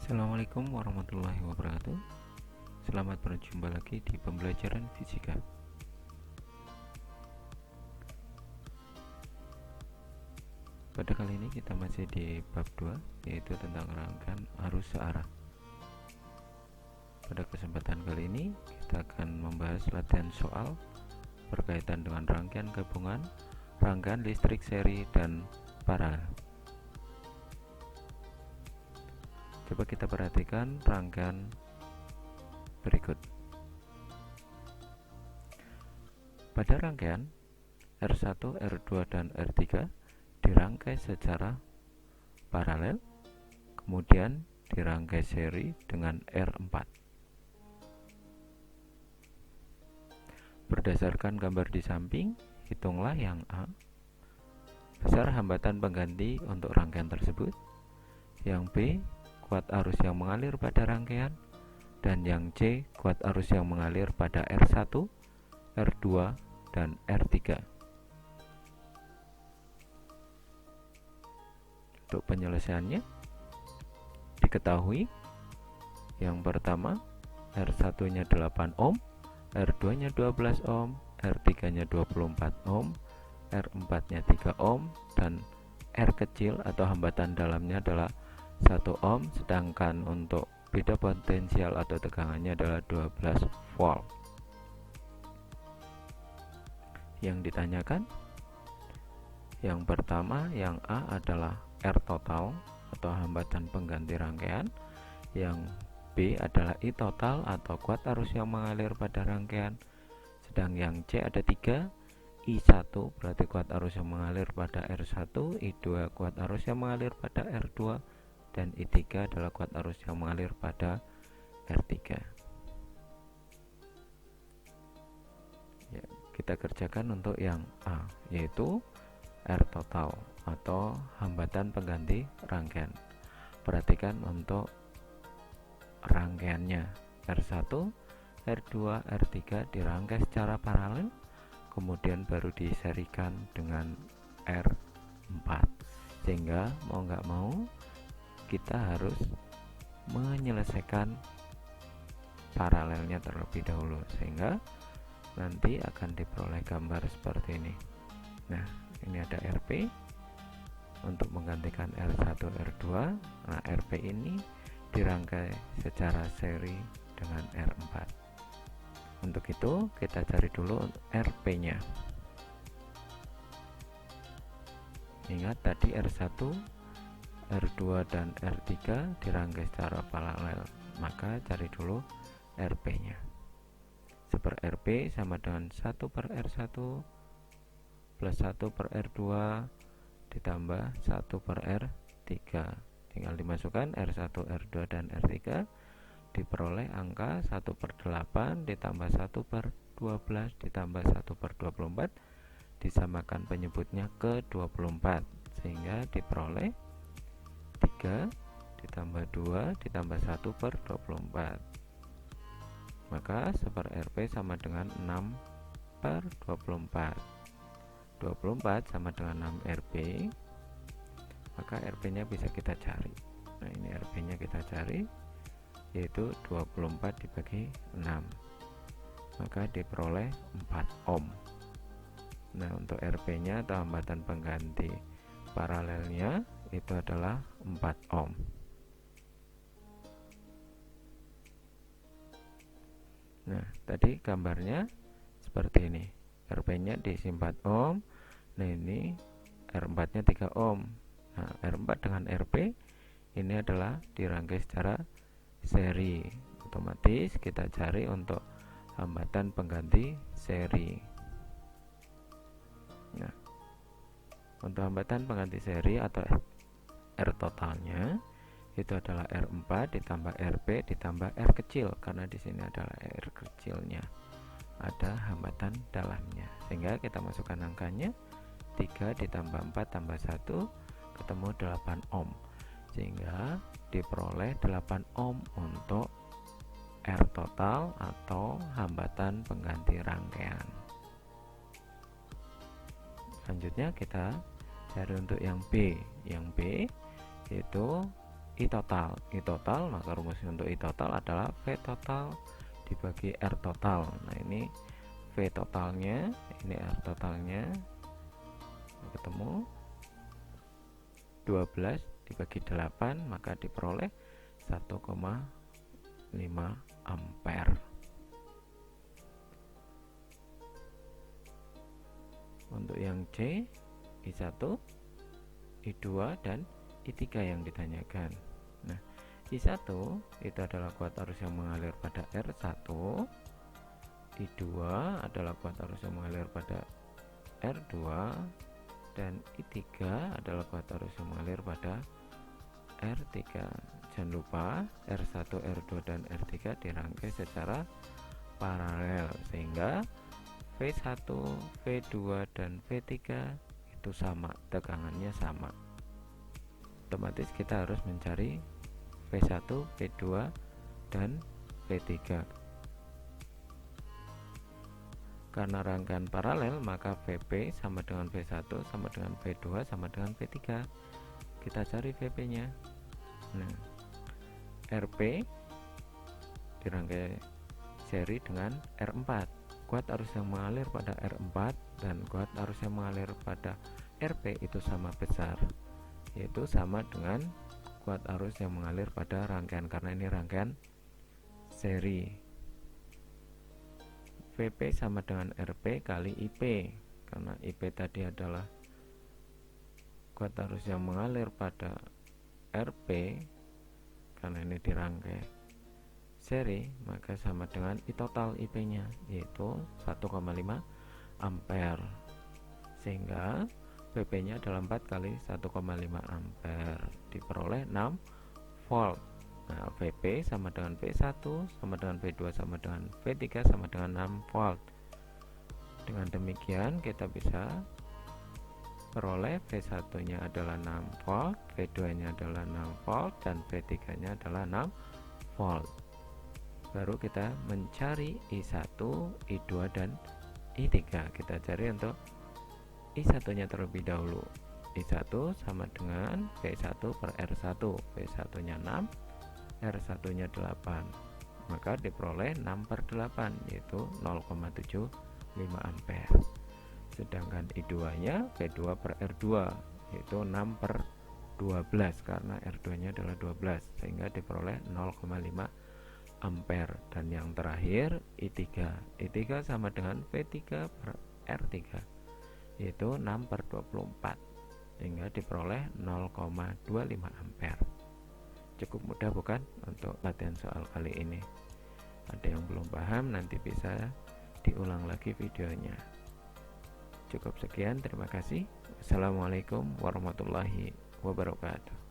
Assalamualaikum warahmatullahi wabarakatuh. Selamat berjumpa lagi di pembelajaran fisika. Pada kali ini kita masih di bab 2, yaitu tentang rangkaian arus searah. Pada kesempatan kali ini kita akan membahas latihan soal berkaitan dengan rangkaian gabungan, rangkaian listrik seri dan paralel. Coba kita perhatikan rangkaian berikut. Pada rangkaian R1, R2, dan R3 dirangkai secara paralel, kemudian dirangkai seri dengan R4. Berdasarkan gambar di samping, hitunglah yang A, besar hambatan pengganti untuk rangkaian tersebut, yang B, kuat arus yang mengalir pada rangkaian, dan yang C, kuat arus yang mengalir pada R1, R2, dan R3. Untuk penyelesaiannya, diketahui yang pertama R1-nya 8 ohm, R2-nya 12 ohm, R3-nya 24 ohm, R4-nya 3 ohm, dan R kecil atau hambatan dalamnya adalah 1 ohm, sedangkan untuk beda potensial atau tegangannya adalah 12 volt. Yang ditanyakan, yang pertama, yang A adalah R total atau hambatan pengganti rangkaian, yang B adalah I total atau kuat arus yang mengalir pada rangkaian, sedang yang C ada 3, I1 berarti kuat arus yang mengalir pada R1, I2 kuat arus yang mengalir pada R2, dan I3 adalah kuat arus yang mengalir pada R3. Ya, kita kerjakan untuk yang A, yaitu R total atau hambatan pengganti rangkaian. Perhatikan untuk rangkaiannya R1, R2, R3 dirangkai secara paralel, kemudian baru diserikan dengan R4, sehingga mau nggak mau kita harus menyelesaikan paralelnya terlebih dahulu, sehingga nanti akan diperoleh gambar seperti ini. Nah, ini ada RP untuk menggantikan R1, R2. Nah, RP ini dirangkai secara seri dengan R4. Untuk itu kita cari dulu RP-nya. Ingat tadi R1, R2, dan R3 dirangkai secara paralel, maka cari dulu RP-nya. 1/RP sama dengan 1/R1 plus 1/R2 ditambah 1/R3. Tinggal dimasukkan R1, R2, dan R3, diperoleh angka 1/8 ditambah 1/12 ditambah 1/24, disamakan penyebutnya ke 24, sehingga diperoleh 3 ditambah 2 ditambah 1/24. Maka 1/RP sama dengan 6/24. 24 sama dengan 6RP, maka RP-nya bisa kita cari. Nah, ini RP-nya kita cari, yaitu 24 dibagi 6, maka diperoleh 4 ohm. Nah, untuk RP-nya atau hambatan pengganti paralelnya itu adalah 4 ohm. Nah, tadi gambarnya seperti ini. RP-nya diisi 4 ohm. Nah, ini R4-nya 3 ohm. Nah, R4 dengan RP ini adalah dirangkai secara seri. Otomatis kita cari untuk hambatan pengganti seri. Nah, untuk hambatan pengganti seri atau R totalnya itu adalah R4 ditambah RP ditambah R kecil, karena di sini adalah R kecilnya, ada hambatan dalamnya, sehingga kita masukkan angkanya 3 ditambah 4 tambah 1 ketemu 8 ohm, sehingga diperoleh 8 ohm untuk R total atau hambatan pengganti rangkaian. Selanjutnya kita cari untuk yang B. Yang B yaitu I total. I total, maka rumusnya untuk I total adalah V total dibagi R total. Nah, ini V totalnya, ini R totalnya, ketemu 12 dibagi 8, maka diperoleh 1,5 ampere. Untuk yang C, I1, I2, dan I3 yang ditanyakan. Nah, I1 itu adalah kuat arus yang mengalir pada R1, I2 adalah kuat arus yang mengalir pada R2, dan I3 adalah kuat arus yang mengalir pada R3. Jangan lupa R1, R2, dan R3 dirangkai secara paralel sehingga V1, V2, dan V3 itu sama, tegangannya sama. Otomatis kita harus mencari V1, V2, dan V3. Karena rangkaian paralel, maka VP sama dengan V1 sama dengan V2 sama dengan V3. Kita cari VP nya. Nah, RP dirangkai seri dengan R4. Kuat arus yang mengalir pada R4 dan kuat arus yang mengalir pada RP itu sama besar, yaitu sama dengan kuat arus yang mengalir pada rangkaian, karena ini rangkaian seri. VP sama dengan RP kali IP, karena IP tadi adalah kuat arus yang mengalir pada RP, karena ini dirangkai seri, maka sama dengan I total IP nya, yaitu 1,5 ampere, sehingga VP nya adalah 4 kali 1,5 ampere, diperoleh 6 volt. Nah, VP sama dengan V1 sama dengan V2 sama dengan V3 sama dengan 6 volt. Dengan demikian kita bisa peroleh V1 nya adalah 6 volt, V2 nya adalah 6 volt, dan V3 nya adalah 6 volt. Baru kita mencari I1, I2, dan I3. Kita cari untuk I1 nya terlebih dahulu. I1 sama dengan V1 per R1, V1 nya 6, R1 nya 8, maka diperoleh 6 per 8, yaitu 0,75 ampere. Sedangkan I2 nya V2 per R2, yaitu 6 per 12, karena R2 nya adalah 12, sehingga diperoleh 0,5 ampere. Dan yang terakhir I3. I3 sama dengan V3 per R3, yaitu 6 per 24, sehingga diperoleh 0,25 ampere. Cukup mudah bukan untuk latihan soal kali ini? Ada yang belum paham, nanti bisa diulang lagi videonya. Cukup sekian, terima kasih. Wassalamualaikum warahmatullahi wabarakatuh.